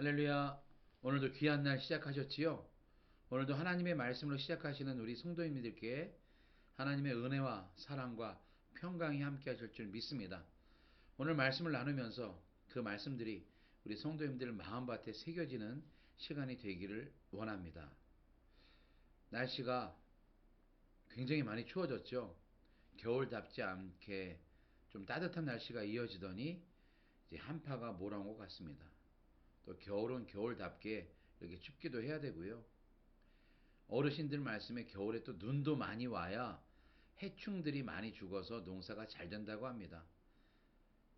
할렐루야. 오늘도 귀한 날 시작하셨지요? 오늘도 하나님의 말씀으로 시작하시는 우리 성도님들께 하나님의 은혜와 사랑과 평강이 함께 하실 줄 믿습니다. 오늘 말씀을 나누면서 그 말씀들이 우리 성도님들 마음밭에 새겨지는 시간이 되기를 원합니다. 날씨가 굉장히 많이 추워졌죠? 겨울답지 않게 좀 따뜻한 날씨가 이어지더니 이제 한파가 몰아온 것 같습니다. 또 겨울은 겨울답게 이렇게 춥기도 해야 되고요. 어르신들 말씀에 겨울에 또 눈도 많이 와야 해충들이 많이 죽어서 농사가 잘 된다고 합니다.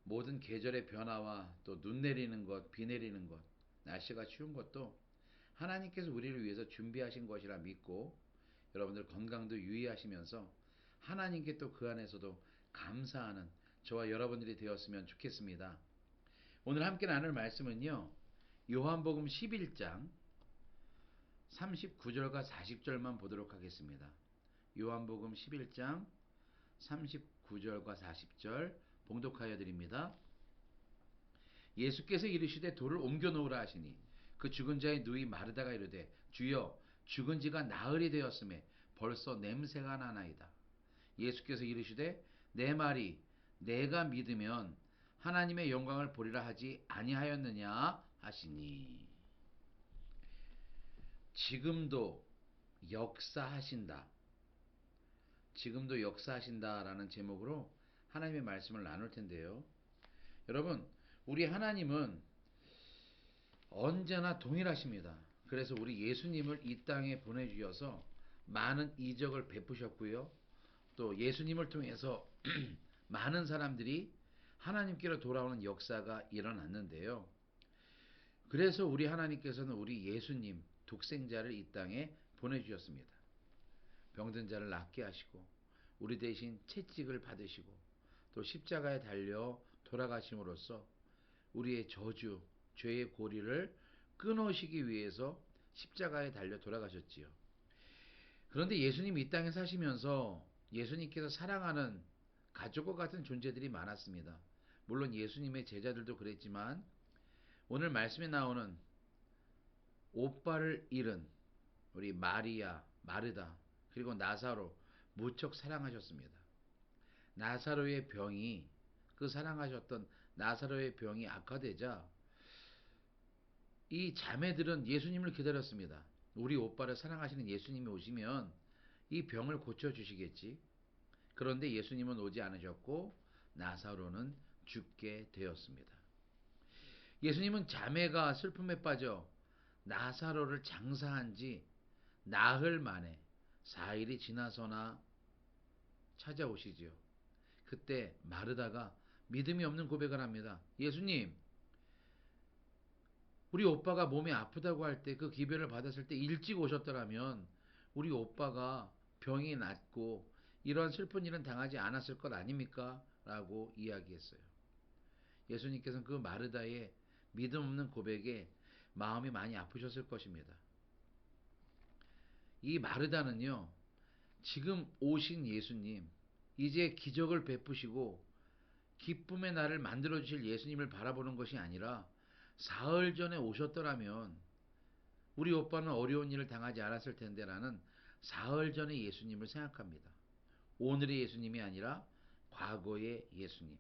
모든 계절의 변화와 또 눈 내리는 것, 비 내리는 것, 날씨가 추운 것도 하나님께서 우리를 위해서 준비하신 것이라 믿고 여러분들 건강도 유의하시면서 하나님께 또 그 안에서도 감사하는 저와 여러분들이 되었으면 좋겠습니다. 오늘 함께 나눌 말씀은요. 요한복음 11장 39절과 40절만 보도록 하겠습니다. 요한복음 11장 39절과 40절 봉독하여 드립니다. 예수께서 이르시되 돌을 옮겨 놓으라 하시니 그 죽은 자의 누이 마르다가 이르되 주여 죽은 지가 나흘이 되었음에 벌써 냄새가 나나이다. 예수께서 이르시되 내 말이 내가 믿으면 하나님의 영광을 보리라 하지 아니하였느냐 하시니. 지금도 역사하신다. 지금도 역사하신다라는 제목으로 하나님의 말씀을 나눌 텐데요. 여러분, 우리 하나님은 언제나 동일하십니다. 그래서 우리 예수님을 이 땅에 보내주셔서 많은 이적을 베푸셨고요. 또 예수님을 통해서 많은 사람들이 하나님께로 돌아오는 역사가 일어났는데요. 그래서 우리 하나님께서는 우리 예수님 독생자를 이 땅에 보내주셨습니다. 병든 자를 낫게 하시고 우리 대신 채찍을 받으시고 또 십자가에 달려 돌아가심으로써 우리의 저주, 죄의 고리를 끊으시기 위해서 십자가에 달려 돌아가셨지요. 그런데 예수님이 이 땅에 사시면서 예수님께서 사랑하는 가족과 같은 존재들이 많았습니다. 물론 예수님의 제자들도 그랬지만 오늘 말씀에 나오는 오빠를 잃은 우리 마리아, 마르다, 그리고 나사로 무척 사랑하셨습니다. 나사로의 병이 그 사랑하셨던 나사로의 병이 악화되자 이 자매들은 예수님을 기다렸습니다. 우리 오빠를 사랑하시는 예수님이 오시면 이 병을 고쳐주시겠지. 그런데 예수님은 오지 않으셨고 나사로는 죽게 되었습니다. 예수님은 자매가 슬픔에 빠져 나사로를 장사한 지 나흘 만에 4일이 지나서나 찾아오시지요. 그때 마르다가 믿음이 없는 고백을 합니다. 예수님, 우리 오빠가 몸이 아프다고 할 때 그 기별을 받았을 때 일찍 오셨더라면 우리 오빠가 병이 낫고 이런 슬픈 일은 당하지 않았을 것 아닙니까? 라고 이야기했어요. 예수님께서는 그 마르다의 믿음 없는 고백에 마음이 많이 아프셨을 것입니다. 이 마르다는요, 지금 오신 예수님, 이제 기적을 베푸시고 기쁨의 날을 만들어 주실 예수님을 바라보는 것이 아니라 사흘 전에 오셨더라면 우리 오빠는 어려운 일을 당하지 않았을 텐데라는 사흘 전의 예수님을 생각합니다. 오늘의 예수님이 아니라 과거의 예수님.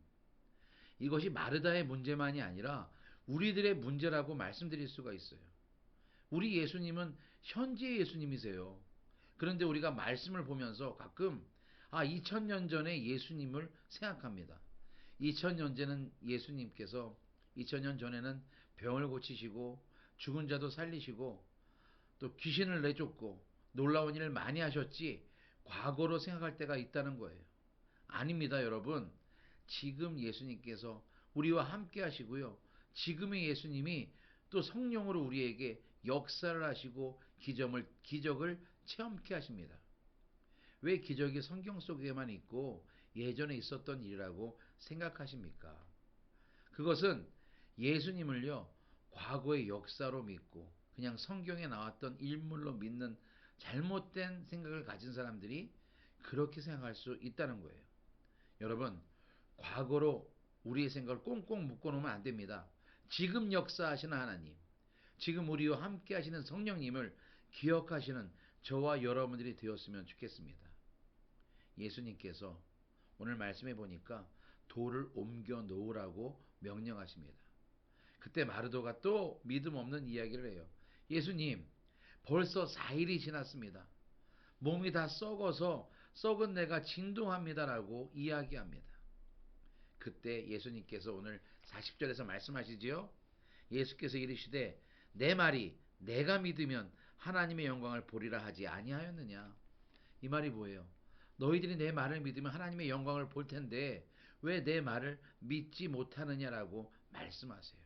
이것이 마르다의 문제만이 아니라 우리들의 문제라고 말씀드릴 수가 있어요. 우리 예수님은 현지의 예수님이세요. 그런데 우리가 말씀을 보면서 가끔 2000년 전의 예수님을 생각합니다. 2000년 전에는 예수님께서 2000년 전에는 병을 고치시고 죽은 자도 살리시고 또 귀신을 내쫓고 놀라운 일을 많이 하셨지 과거로 생각할 때가 있다는 거예요. 아닙니다, 여러분. 지금 예수님께서 우리와 함께 하시고요. 지금의 예수님이 또 성령으로 우리에게 역사를 하시고 기적을 체험케 하십니다. 왜 기적이 성경 속에만 있고 예전에 있었던 일이라고 생각하십니까? 그것은 예수님을요, 과거의 역사로 믿고 그냥 성경에 나왔던 인물로 믿는 잘못된 생각을 가진 사람들이 그렇게 생각할 수 있다는 거예요. 여러분, 과거로 우리의 생각을 꽁꽁 묶어놓으면 안 됩니다. 지금 역사하시는 하나님, 지금 우리와 함께 하시는 성령님을 기억하시는 저와 여러분들이 되었으면 좋겠습니다. 예수님께서 오늘 말씀해 보니까 돌을 옮겨 놓으라고 명령하십니다. 그때 마르도가 또 믿음 없는 이야기를 해요. 예수님, 벌써 4일이 지났습니다. 몸이 다 썩어서 썩은 내가 진동합니다라고 이야기합니다. 그때 예수님께서 오늘 40절에서 말씀하시지요. 예수께서 이르시되 내 말이 내가 믿으면 하나님의 영광을 보리라 하지 아니하였느냐. 이 말이 뭐예요? 너희들이 내 말을 믿으면 하나님의 영광을 볼 텐데 왜 내 말을 믿지 못하느냐라고 말씀하세요.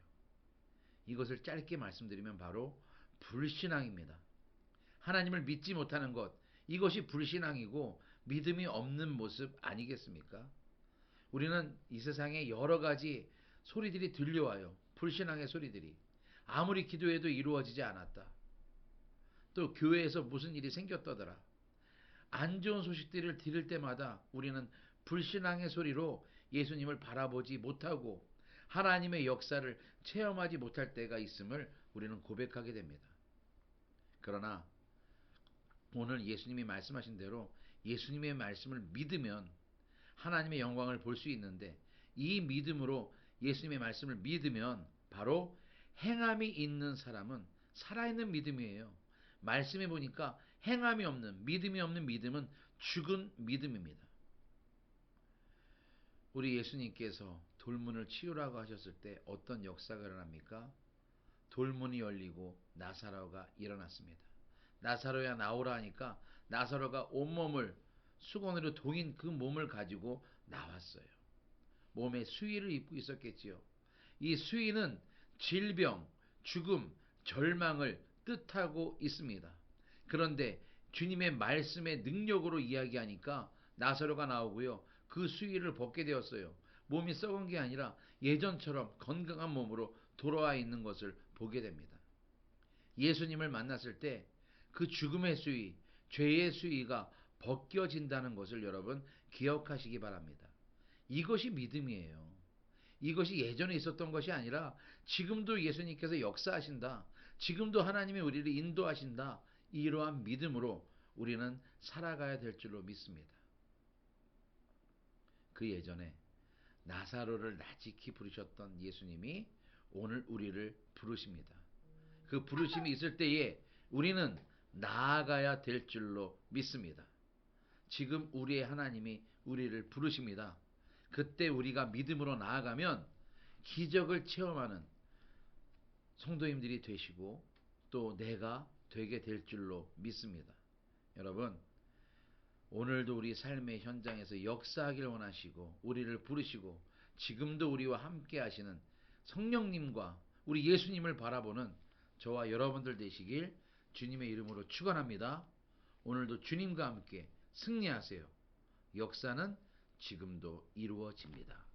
이것을 짧게 말씀드리면 바로 불신앙입니다. 하나님을 믿지 못하는 것, 이것이 불신앙이고 믿음이 없는 모습 아니겠습니까? 우리는 이 세상에 여러 가지 소리들이 들려와요. 불신앙의 소리들이. 아무리 기도해도 이루어지지 않았다. 또 교회에서 무슨 일이 생겼다더라. 안 좋은 소식들을 들을 때마다 우리는 불신앙의 소리로 예수님을 바라보지 못하고 하나님의 역사를 체험하지 못할 때가 있음을 우리는 고백하게 됩니다. 그러나 오늘 예수님이 말씀하신 대로 예수님의 말씀을 믿으면 하나님의 영광을 볼 수 있는데, 이 믿음으로 예수님의 말씀을 믿으면 바로 행함이 있는 사람은 살아있는 믿음이에요. 말씀해 보니까 행함이 없는, 믿음이 없는 믿음은 죽은 믿음입니다. 우리 예수님께서 돌문을 치우라고 하셨을 때 어떤 역사가 일어납니까? 돌문이 열리고 나사로가 일어났습니다. 나사로야 나오라 하니까 나사로가 온몸을 수건으로 동인 그 몸을 가지고 나왔어요. 몸에 수의를 입고 있었겠지요. 이 수의는 질병, 죽음, 절망을 뜻하고 있습니다. 그런데 주님의 말씀의 능력으로 이야기하니까 나사로가 나오고요. 그 수의를 벗게 되었어요. 몸이 썩은 게 아니라 예전처럼 건강한 몸으로 돌아와 있는 것을 보게 됩니다. 예수님을 만났을 때 그 죽음의 수의, 죄의 수의가 벗겨진다는 것을 여러분 기억하시기 바랍니다. 이것이 믿음이에요. 이것이 예전에 있었던 것이 아니라 지금도 예수님께서 역사하신다. 지금도 하나님이 우리를 인도하신다. 이러한 믿음으로 우리는 살아가야 될 줄로 믿습니다. 그 예전에 나사로를 나직히 부르셨던 예수님이 오늘 우리를 부르십니다. 그 부르심이 있을 때에 우리는 나아가야 될 줄로 믿습니다. 지금 우리의 하나님이 우리를 부르십니다. 그때 우리가 믿음으로 나아가면 기적을 체험하는 성도님들이 되시고 또 내가 되게 될 줄로 믿습니다. 여러분, 오늘도 우리 삶의 현장에서 역사하길 원하시고 우리를 부르시고 지금도 우리와 함께 하시는 성령님과 우리 예수님을 바라보는 저와 여러분들 되시길 주님의 이름으로 축원합니다. 오늘도 주님과 함께 승리하세요. 역사는 지금도 이루어집니다.